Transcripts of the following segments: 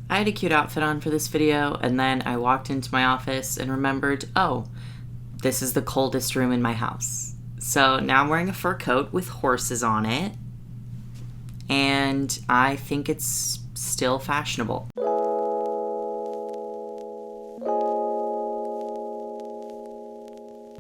I had a cute outfit on for this video, and then I walked into my office and remembered, oh, this is the coldest room in my house. So now I'm wearing a fur coat with horses on it, and I think it's still fashionable.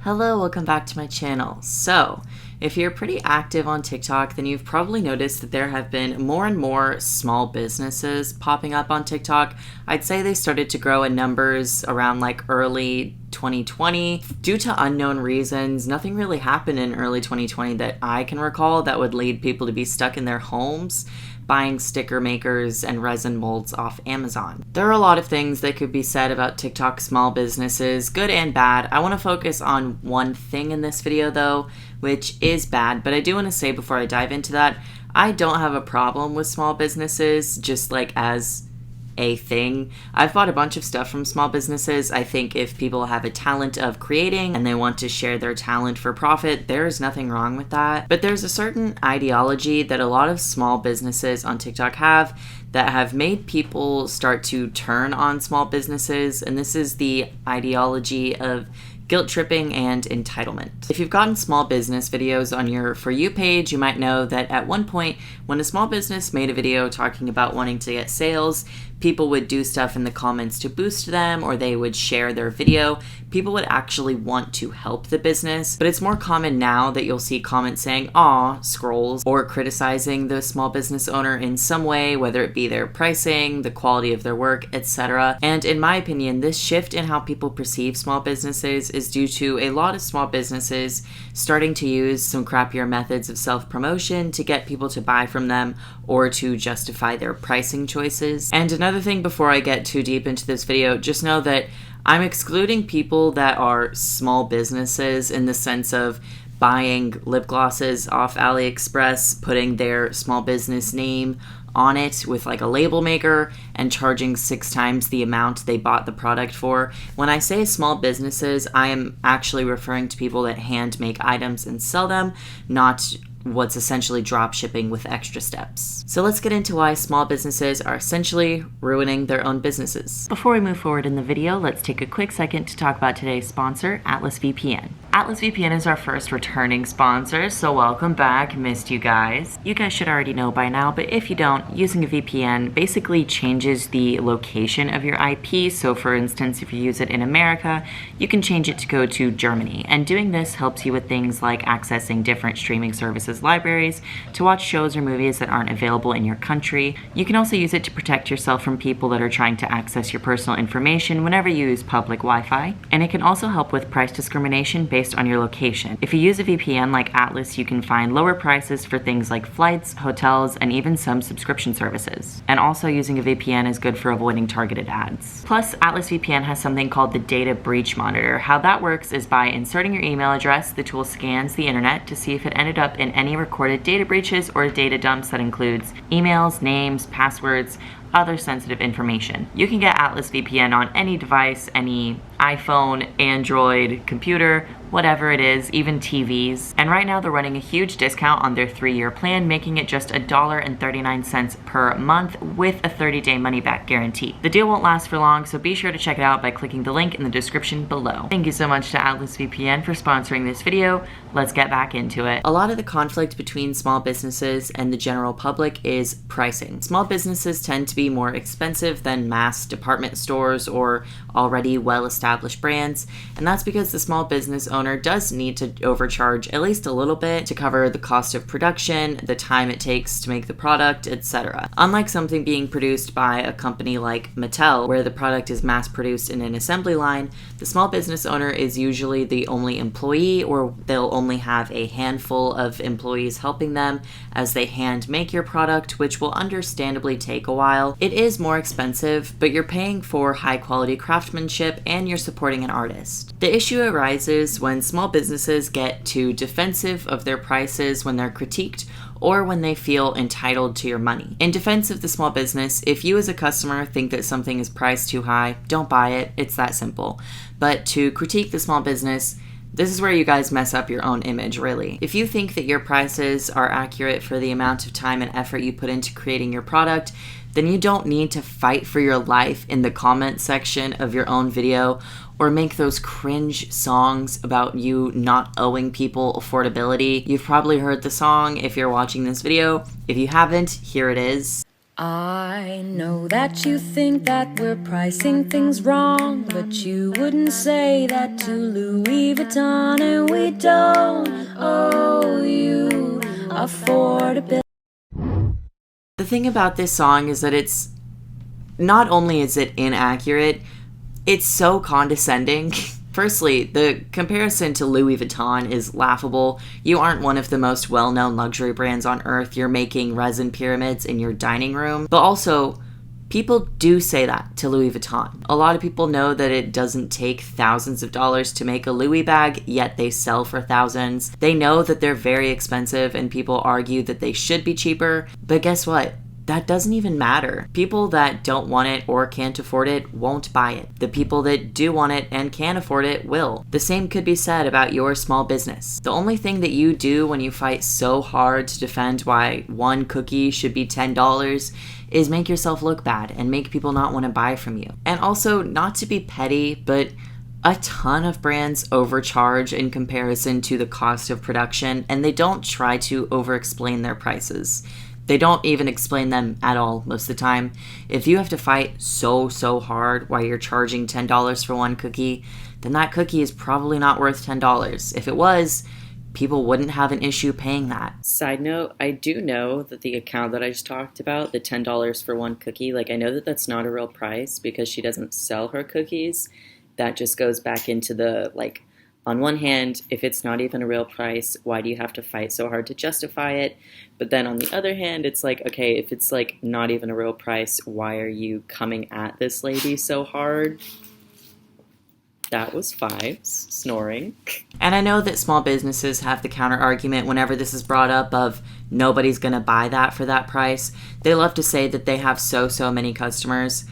Hello, welcome back to my channel. So, if you're pretty active on TikTok, then you've probably noticed that there have been more and more small businesses popping up on TikTok. I'd say they started to grow in numbers around like early 2020. Due to unknown reasons, nothing really happened in early 2020 that I can recall that would lead people to be stuck in their homes buying sticker makers and resin molds off Amazon. There are a lot of things that could be said about TikTok small businesses, good and bad. I want to focus on one thing in this video though, which is bad, but I do want to say before I dive into that, I don't have a problem with small businesses just like as a thing. I've bought a bunch of stuff from small businesses. I think if people have a talent of creating and they want to share their talent for profit, there's nothing wrong with that. But there's a certain ideology that a lot of small businesses on TikTok have that have made people start to turn on small businesses, and this is the ideology of guilt tripping and entitlement. If you've gotten small business videos on your For You page, you might know that at one point when a small business made a video talking about wanting to get sales, people would do stuff in the comments to boost them, or they would share their video. People would actually want to help the business, but it's more common now that you'll see comments saying, "aw, scrolls," or criticizing the small business owner in some way, whether it be their pricing, the quality of their work, etc. And in my opinion, this shift in how people perceive small businesses is due to a lot of small businesses starting to use some crappier methods of self-promotion to get people to buy from them or to justify their pricing choices. And another thing before I get too deep into this video, just know that I'm excluding people that are small businesses in the sense of buying lip glosses off AliExpress, putting their small business name on it with like a label maker and charging 6 times the amount they bought the product for. When I say small businesses, I am actually referring to people that hand make items and sell them, not what's essentially drop shipping with extra steps. So let's get into why small businesses are essentially ruining their own businesses. Before we move forward in the video, let's take a quick second to talk about today's sponsor, Atlas VPN. Atlas VPN is our first returning sponsor, so welcome back. Missed you guys. You guys should already know by now, but if you don't, using a VPN basically changes the location of your IP. So for instance, if you use it in America, you can change it to go to Germany. And doing this helps you with things like accessing different streaming services libraries, to watch shows or movies that aren't available in your country. You can also use it to protect yourself from people that are trying to access your personal information whenever you use public Wi-Fi. And it can also help with price discrimination based on your location. If you use a VPN like Atlas, you can find lower prices for things like flights, hotels, and even some subscription services. And also using a VPN is good for avoiding targeted ads. Plus, Atlas VPN has something called the Data Breach Monitor. How that works is by inserting your email address, the tool scans the internet to see if it ended up in any recorded data breaches or data dumps that includes emails, names, passwords, other sensitive information. You can get Atlas VPN on any device, any iPhone, Android, computer, whatever it is, even TVs. And right now they're running a huge discount on their 3-year plan, making it just $1.39 per month with a 30-day money-back guarantee. The deal won't last for long, so be sure to check it out by clicking the link in the description below. Thank you so much to Atlas VPN for sponsoring this video. Let's get back into it. A lot of the conflict between small businesses and the general public is pricing. Small businesses tend to be more expensive than mass department stores or already well-established brands, and that's because the small business owner does need to overcharge at least a little bit to cover the cost of production, the time it takes to make the product, etc. Unlike something being produced by a company like Mattel, where the product is mass-produced in an assembly line, the small business owner is usually the only employee, or they'll only have a handful of employees helping them as they hand make your product, which will understandably take a while. It is more expensive, but you're paying for high-quality craftsmanship and you're supporting an artist. The issue arises when small businesses get too defensive of their prices when they're critiqued or when they feel entitled to your money. In defense of the small business, if you as a customer think that something is priced too high, don't buy it. It's that simple. But to critique the small business, this is where you guys mess up your own image, really. If you think that your prices are accurate for the amount of time and effort you put into creating your product, then you don't need to fight for your life in the comment section of your own video or make those cringe songs about you not owing people affordability. You've probably heard the song if you're watching this video. If you haven't, here it is. I know that you think that we're pricing things wrong, but you wouldn't say that to Louis Vuitton, and we don't owe you affordability. The thing about this song is that it's not only is it inaccurate, it's so condescending. Firstly, the comparison to Louis Vuitton is laughable. You aren't one of the most well-known luxury brands on earth. You're making resin pyramids in your dining room. But also, people do say that to Louis Vuitton. A lot of people know that it doesn't take thousands of dollars to make a Louis bag, yet they sell for thousands. They know that they're very expensive and people argue that they should be cheaper. But guess what? That doesn't even matter. People that don't want it or can't afford it won't buy it. The people that do want it and can afford it will. The same could be said about your small business. The only thing that you do when you fight so hard to defend why one cookie should be $10 is make yourself look bad and make people not want to buy from you. And also, not to be petty, but a ton of brands overcharge in comparison to the cost of production, and they don't try to over-explain their prices. They don't even explain them at all most of the time. If you have to fight so hard while you're charging $10 for one cookie, then that cookie is probably not worth $10. If it was, people wouldn't have an issue paying that. Side note, I do know that the account that I just talked about, the $10 for one cookie, I know that that's not a real price because she doesn't sell her cookies. That just goes back into the, on one hand, if it's not even a real price, why do you have to fight so hard to justify it? But then on the other hand, it's okay, if it's not even a real price, why are you coming at this lady so hard? That was Fives snoring. And I know that small businesses have the counter argument whenever this is brought up of nobody's gonna buy that for that price. They love to say that they have so many customers.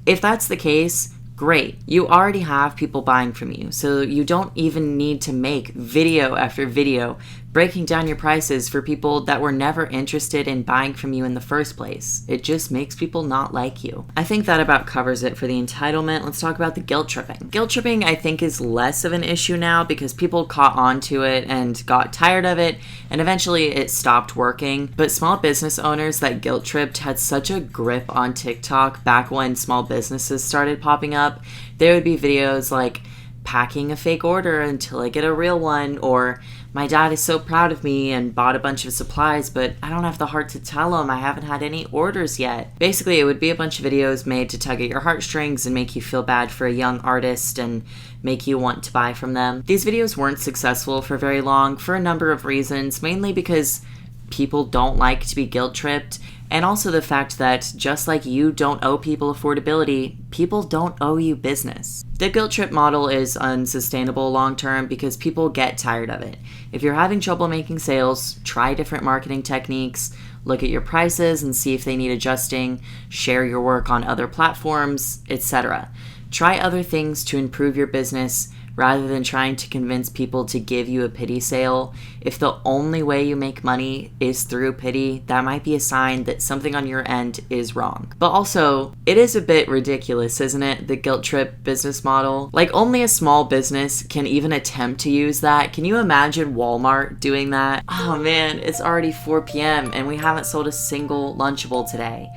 If that's the case, great. You already have people buying from you, so you don't even need to make video after video breaking down your prices for people that were never interested in buying from you in the first place. It just makes people not like you. I think that about covers it for the entitlement. Let's talk about the guilt tripping. Guilt tripping, I think, is less of an issue now because people caught on to it and got tired of it, and eventually it stopped working. But small business owners that guilt tripped had such a grip on TikTok back when small businesses started popping up. There would be videos like packing a fake order until I get a real one, or my dad is so proud of me and bought a bunch of supplies, but I don't have the heart to tell him I haven't had any orders yet. Basically, it would be a bunch of videos made to tug at your heartstrings and make you feel bad for a young artist and make you want to buy from them. These videos weren't successful for very long for a number of reasons, mainly because people don't like to be guilt tripped, and also the fact that just like you don't owe people affordability, people don't owe you business. The guilt trip model is unsustainable long term because people get tired of it. If you're having trouble making sales, try different marketing techniques, look at your prices and see if they need adjusting, share your work on other platforms, etc. Try other things to improve your business rather than trying to convince people to give you a pity sale. If the only way you make money is through pity, that might be a sign that something on your end is wrong. But also, it is a bit ridiculous, isn't it? The guilt trip business model. Only a small business can even attempt to use that. Can you imagine Walmart doing that? Oh man, it's already 4 p.m. and we haven't sold a single Lunchable today.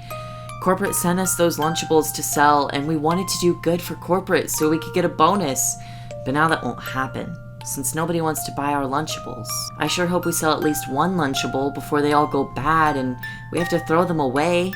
Corporate sent us those Lunchables to sell and we wanted to do good for corporate so we could get a bonus. But now that won't happen, since nobody wants to buy our Lunchables. I sure hope we sell at least one Lunchable before they all go bad and we have to throw them away.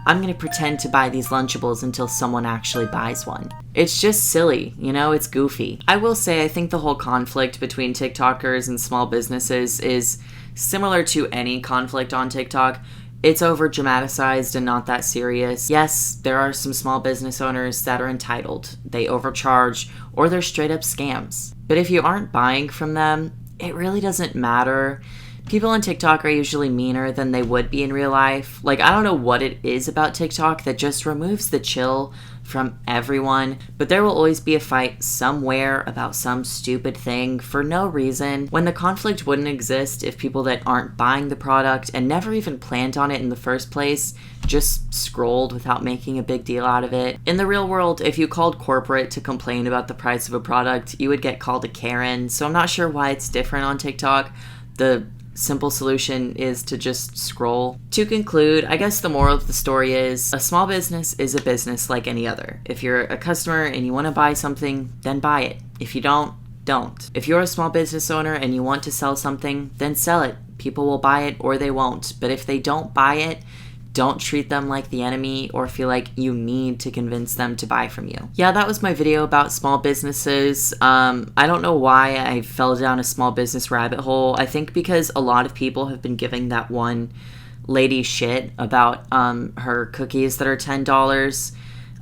I'm gonna pretend to buy these Lunchables until someone actually buys one. It's just silly, it's goofy. I will say I think the whole conflict between TikTokers and small businesses is similar to any conflict on TikTok. It's over dramatized and not that serious. Yes, there are some small business owners that are entitled. They overcharge or they're straight up scams. But if you aren't buying from them, it really doesn't matter People on TikTok are usually meaner than they would be in real life. Like, I don't know what it is about TikTok that just removes the chill from everyone, but there will always be a fight somewhere about some stupid thing for no reason, when the conflict wouldn't exist if people that aren't buying the product and never even planned on it in the first place just scrolled without making a big deal out of it. In the real world, if you called corporate to complain about the price of a product, you would get called a Karen, so I'm not sure why it's different on TikTok. The simple solution is to just scroll. To conclude, I guess the moral of the story is a small business is a business like any other. If you're a customer and you want to buy something, then buy it. If you don't. If you're a small business owner and you want to sell something, then sell it. People will buy it or they won't. But if they don't buy it, don't treat them like the enemy or feel like you need to convince them to buy from you. Yeah, that was my video about small businesses. I don't know why I fell down a small business rabbit hole. I think because a lot of people have been giving that one lady shit about her cookies that are $10.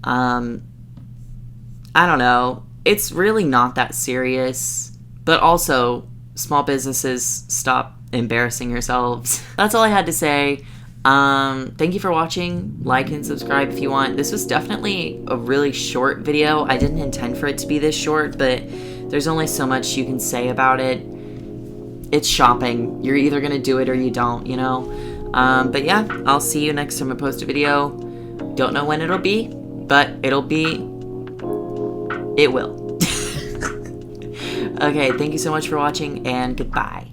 I don't know. It's really not that serious. But also, small businesses, stop embarrassing yourselves. That's all I had to say. Thank you for watching. Like and subscribe if you want. This was definitely a really short video. I didn't intend for it to be this short, but there's only so much you can say about it. It's shopping. You're either gonna do it or you don't, you know? But yeah, I'll see you next time I post a video. Don't know when it'll be, but it'll be. It will. Okay, thank you so much for watching, and goodbye.